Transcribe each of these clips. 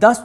10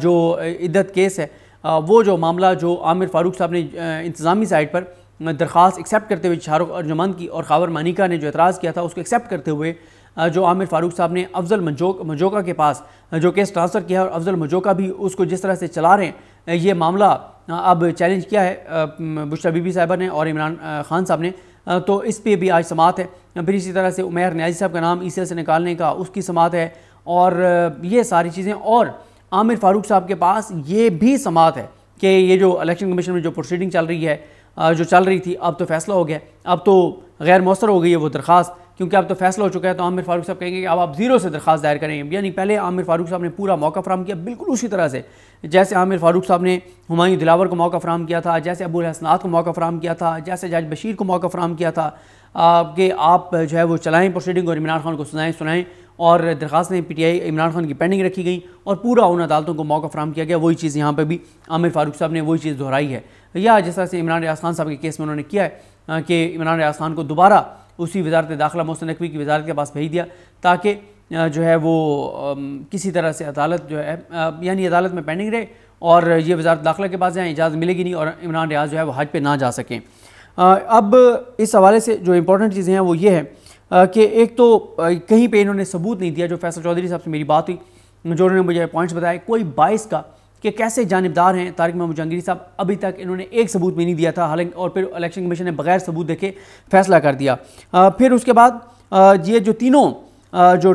جو عدت کیس ہے وہ جو معاملہ جو عامر فاروق صاحب نے انتظامی سائٹ پر درخواست ایکسیپٹ کرتے ہوئے شاہ رخ ارجمند کی اور خاور مانیکا نے جو اعتراض کیا تھا اس کو ایکسیپٹ کرتے ہوئے جو عامر فاروق صاحب نے افضل مجوکا کے پاس جو کیس ٹرانسفر کیا ہے اور افضل مجوکا بھی اس کو جس طرح سے چلا رہے ہیں یہ معاملہ اب چیلنج کیا ہے بشرا بی بی صاحبہ نے اور عمران خان صاحب نے، تو اس پہ بھی آج سماعت ہے۔ پھر اسی طرح سے عمیر نیازی صاحب کا نام ای سی ایل سے نکالنے کا اس کی سماعت ہے، اور یہ ساری چیزیں، اور عامر فاروق صاحب کے پاس یہ بھی سماعت ہے کہ یہ جو الیکشن کمیشن میں جو پروسیڈنگ چل رہی ہے جو چل رہی تھی اب تو فیصلہ ہو گیا، اب تو غیر مؤثر ہو گئی ہے وہ درخواست، کیونکہ اب تو فیصلہ ہو چکا ہے۔ تو عامر فاروق صاحب کہیں گے کہ اب آپ زیرو سے درخواست دائر کریں گے، یعنی پہلے عامر فاروق صاحب نے پورا موقع فراہم کیا بالکل اسی طرح سے جیسے عامر فاروق صاحب نے ہمایوں دلاور کو موقع فراہم کیا تھا، جیسے ابو الحسنات کو موقع فراہم کیا تھا، جیسے جج بشیر کو موقع فراہم کیا تھا کہ آپ جو ہے وہ چلائیں پروسیڈنگ اور عمران خان کو سنائیں، اور درخواستیں P T I Imran Khan کی پینڈنگ رکھی گئیں اور پورا ان عدالتوں کو موقع فراہم کیا گیا۔ وہی چیز یہاں پہ بھی عامر فاروق صاحب نے وہی چیز دہرائی ہے، یا جس طرح سے عمران ریاض خان صاحب کے کیس میں انہوں نے کیا ہے کہ عمران ریاض خان کو دوبارہ اسی وزارت داخلہ محسن نقوی کی وزارت کے پاس بھیج دیا تاکہ جو ہے وہ کسی طرح سے عدالت جو ہے یعنی عدالت میں پینڈنگ رہے اور یہ وزارت داخلہ کے پاس جائیں، اجازت ملے گی نہیں اور عمران ریاض جو ہے وہ حج پہ نہ جا سکیں۔ اب اس حوالے سے جو امپورٹنٹ چیزیں ہیں وہ یہ ہے کہ ایک تو کہیں پہ انہوں نے ثبوت نہیں دیا، جو فیصل چودھری صاحب سے میری بات ہوئی جو انہوں نے مجھے پوائنٹس بتائے کوئی باعث کا کہ کیسے جانبدار ہیں طارق محمد جہانگیری صاحب، ابھی تک انہوں نے ایک ثبوت بھی نہیں دیا تھا، حالانکہ اور پھر الیکشن کمیشن نے بغیر ثبوت دیکھے فیصلہ کر دیا۔ پھر اس کے بعد یہ جو تینوں جو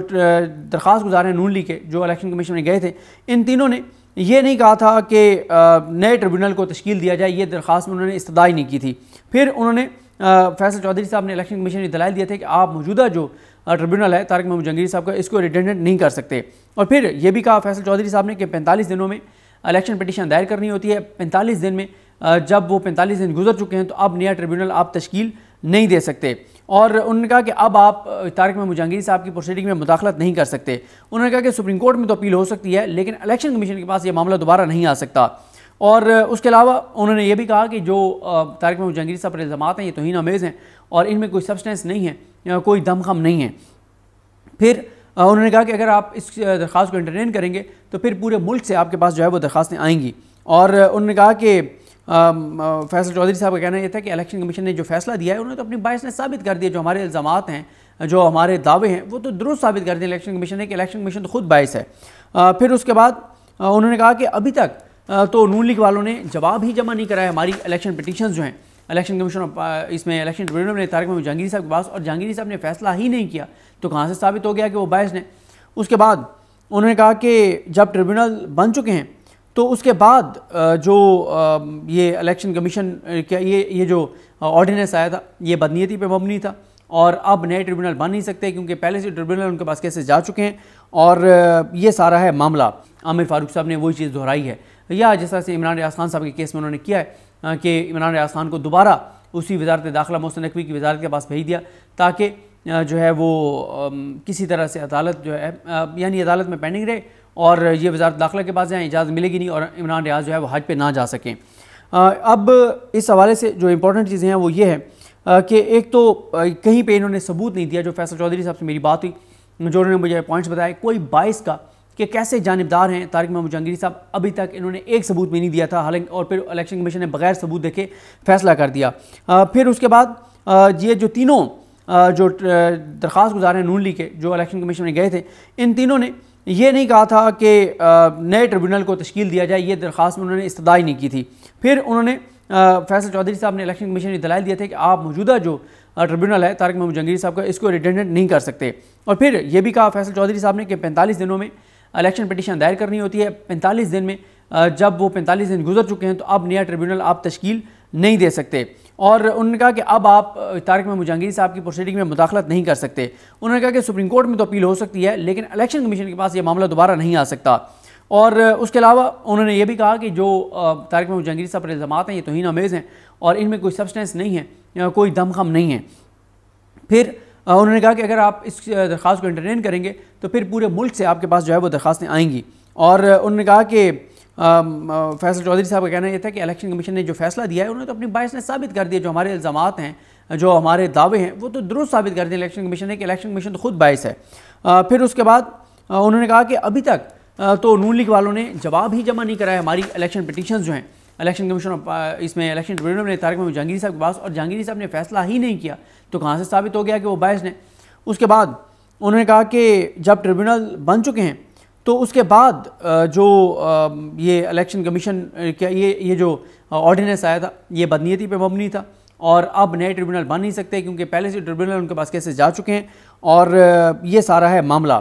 درخواست گزار ہیں نون لیگ کے جو الیکشن کمیشن میں گئے تھے، ان تینوں نے یہ نہیں کہا تھا کہ نئے ٹریبیونل کو تشکیل دیا جائے، یہ درخواست میں انہوں نے استدعائی نہیں کی تھی۔ پھر انہوں نے فیصل چودھری صاحب نے الیکشن کمیشن نے دلائل دیے تھے کہ آپ موجودہ جو ٹریبیونل ہے طارق محمد جہانگیری صاحب کا اس کو ریٹینڈنٹ نہیں کر سکتے، اور پھر یہ بھی کہا فیصل چودھری صاحب نے کہ 45 دنوں میں الیکشن پٹیشن دائر کرنی ہوتی ہے، 45 دن میں جب وہ 45 دن گزر چکے ہیں تو اب نیا ٹریبیونل آپ تشکیل نہیں دے سکتے، اور انہوں نے کہا کہ اب آپ طارق محمد جہانگیری صاحب کی پروسیڈنگ میں مداخلت نہیں کر سکتے۔ انہوں نے کہا کہ سپریم کورٹ میں تو اپیل ہو سکتی ہے لیکن الیکشن کمیشن کے پاس یہ معاملہ دوبارہ نہیں آ سکتا، اور اس کے علاوہ انہوں نے یہ بھی کہا کہ جو طارق محمد جہانگیری صاحب پر الزامات ہیں یہ توہین آمیز ہیں اور ان میں کوئی سبسٹنس نہیں ہے، کوئی دم خم نہیں ہے۔ پھر انہوں نے کہا کہ اگر آپ اس درخواست کو انٹرٹین کریں گے تو پھر پورے ملک سے آپ کے پاس جو ہے وہ درخواستیں آئیں گی، اور انہوں نے کہا کہ فیصل چودھری صاحب کا کہنا یہ تھا کہ الیکشن کمیشن نے جو فیصلہ دیا ہے انہوں نے تو اپنی باعث نے ثابت کر دیا، جو ہمارے الزامات ہیں جو ہمارے دعوے ہیں وہ تو درست ثابت کر دیا الیکشن کمیشن نے کہ الیکشن کمیشن تو خود باعث ہے۔ پھر اس کے بعد انہوں نے کہا کہ ابھی تک تو نون لیگ والوں نے جواب ہی جمع نہیں کرا ہے ہماری الیکشن پٹیشنز جو ہیں الیکشن کمیشن اس میں الیکشن ٹریبیونل نے طارق محمد جہانگیری صاحب کے پاس، اور جہانگیری صاحب نے فیصلہ ہی نہیں کیا تو کہاں سے ثابت ہو گیا کہ وہ باعث نے۔ اس کے بعد انہوں نے کہا کہ جب ٹریبیونل بن چکے ہیں تو اس کے بعد جو یہ الیکشن کمیشن کا یہ جو آرڈیننس آیا تھا یہ بدنیتی پہ مبنی تھا، اور اب نئے ٹریبیونل بن نہیں سکتے کیونکہ پہلے سے ٹریبیونل ان کے پاس کیسے جا چکے ہیں، اور یہ سارا ہے معاملہ۔ عامر فاروق صاحب نے وہی چیز دہرائی ہے، یا جس طرح سے عمران ریاض خان صاحب کے کیس میں انہوں نے کیا ہے کہ عمران ریاض خان کو دوبارہ اسی وزارت داخلہ محسن نقوی کی وزارت کے پاس بھیج دیا تاکہ جو ہے وہ کسی طرح سے عدالت جو ہے یعنی عدالت میں پینڈنگ رہے اور یہ وزارت داخلہ کے پاس جائیں، اجازت ملے گی نہیں اور عمران ریاض جو ہے وہ حج پہ نہ جا سکیں۔ اب اس حوالے سے جو امپورٹنٹ چیزیں ہیں وہ یہ ہے کہ ایک تو کہیں پہ انہوں نے ثبوت نہیں دیا، جو فیصل چودھری صاحب سے میری بات ہوئی جو انہوں نے مجھے پوائنٹس بتائے کوئی باعث کا کہ کیسے جانبدار ہیں طارق محمد جہانگیری صاحب، ابھی تک انہوں نے ایک ثبوت بھی نہیں دیا تھا، حالانکہ اور پھر الیکشن کمیشن نے بغیر ثبوت دیکھے فیصلہ کر دیا۔ پھر اس کے بعد یہ جو تینوں جو درخواست گزار ہیں نون لیگ کے جو الیکشن کمیشن میں گئے تھے، ان تینوں نے یہ نہیں کہا تھا کہ نئے ٹریبیونل کو تشکیل دیا جائے، یہ درخواست میں انہوں نے استدعائی نہیں کی تھی۔ پھر انہوں نے فیصل چودھری صاحب نے الیکشن کمیشن نے دلائل دیے تھے کہ آپ موجودہ جو ٹریبیونل ہے طارق محمد جہانگیری صاحب کا اس کو ریٹینڈنٹ نہیں کر سکتے، اور پھر یہ بھی کہا فیصل چودھری صاحب نے کہ 45 دنوں میں الیکشن پٹیشن دائر کرنی ہوتی ہے، 45 دن میں جب وہ 45 دن گزر چکے ہیں تو اب نیا ٹریبیونل آپ تشکیل نہیں دے سکتے، اور انہوں نے کہا کہ اب آپ طارق محمد جہانگیری صاحب کی پروسیڈنگ میں مداخلت نہیں کر سکتے۔ انہوں نے کہا کہ سپریم کورٹ میں تو اپیل ہو سکتی ہے لیکن الیکشن کمیشن کے پاس یہ معاملہ دوبارہ نہیں آ سکتا، اور اس کے علاوہ انہوں نے یہ بھی کہا کہ جو طارق محمد جہانگیری صاحب پر الزامات ہیں یہ توہین آمیز ہیں اور ان میں کوئی سبسٹنس نہیں ہے، کوئی دم خم نہیں ہے۔ پھر انہوں نے کہا کہ اگر آپ اس درخواست کو انٹرٹین کریں گے تو پھر پورے ملک سے آپ کے پاس جو ہے وہ درخواستیں آئیں گی، اور انہوں نے کہا کہ فیصل چودھری صاحب کا کہنا یہ تھا کہ الیکشن کمیشن نے جو فیصلہ دیا ہے انہوں نے تو اپنی باعث نے ثابت کر دیا، جو ہمارے الزامات ہیں جو ہمارے دعوے ہیں وہ تو درست ثابت کر دیا الیکشن کمیشن نے کہ الیکشن کمیشن تو خود باعث ہے۔ پھر اس کے بعد انہوں نے کہا کہ ابھی تک تو نون لیگ والوں نے جواب ہی جمع نہیں کرایا ہماری الیکشن پٹیشنز جو ہیں الیکشن کمیشن اس میں الیکشن ٹریبیونل نے طارق محمد جہانگیری صاحب کے پاس، اور جہانگیری صاحب نے فیصلہ ہی نہیں کیا، تو کہاں سے ثابت ہو گیا کہ وہ باعث نے؟ اس کے بعد انہوں نے کہا کہ جب ٹریبیونل بن چکے ہیں تو اس کے بعد جو یہ الیکشن کمیشن کیا یہ جو آرڈیننس آیا تھا یہ بدنیتی پہ مبنی تھا، اور اب نئے ٹریبیونل بن نہیں سکتے کیونکہ پہلے سے ٹریبیونل ان کے پاس کیسز جا چکے ہیں، اور یہ سارا ہے معاملہ۔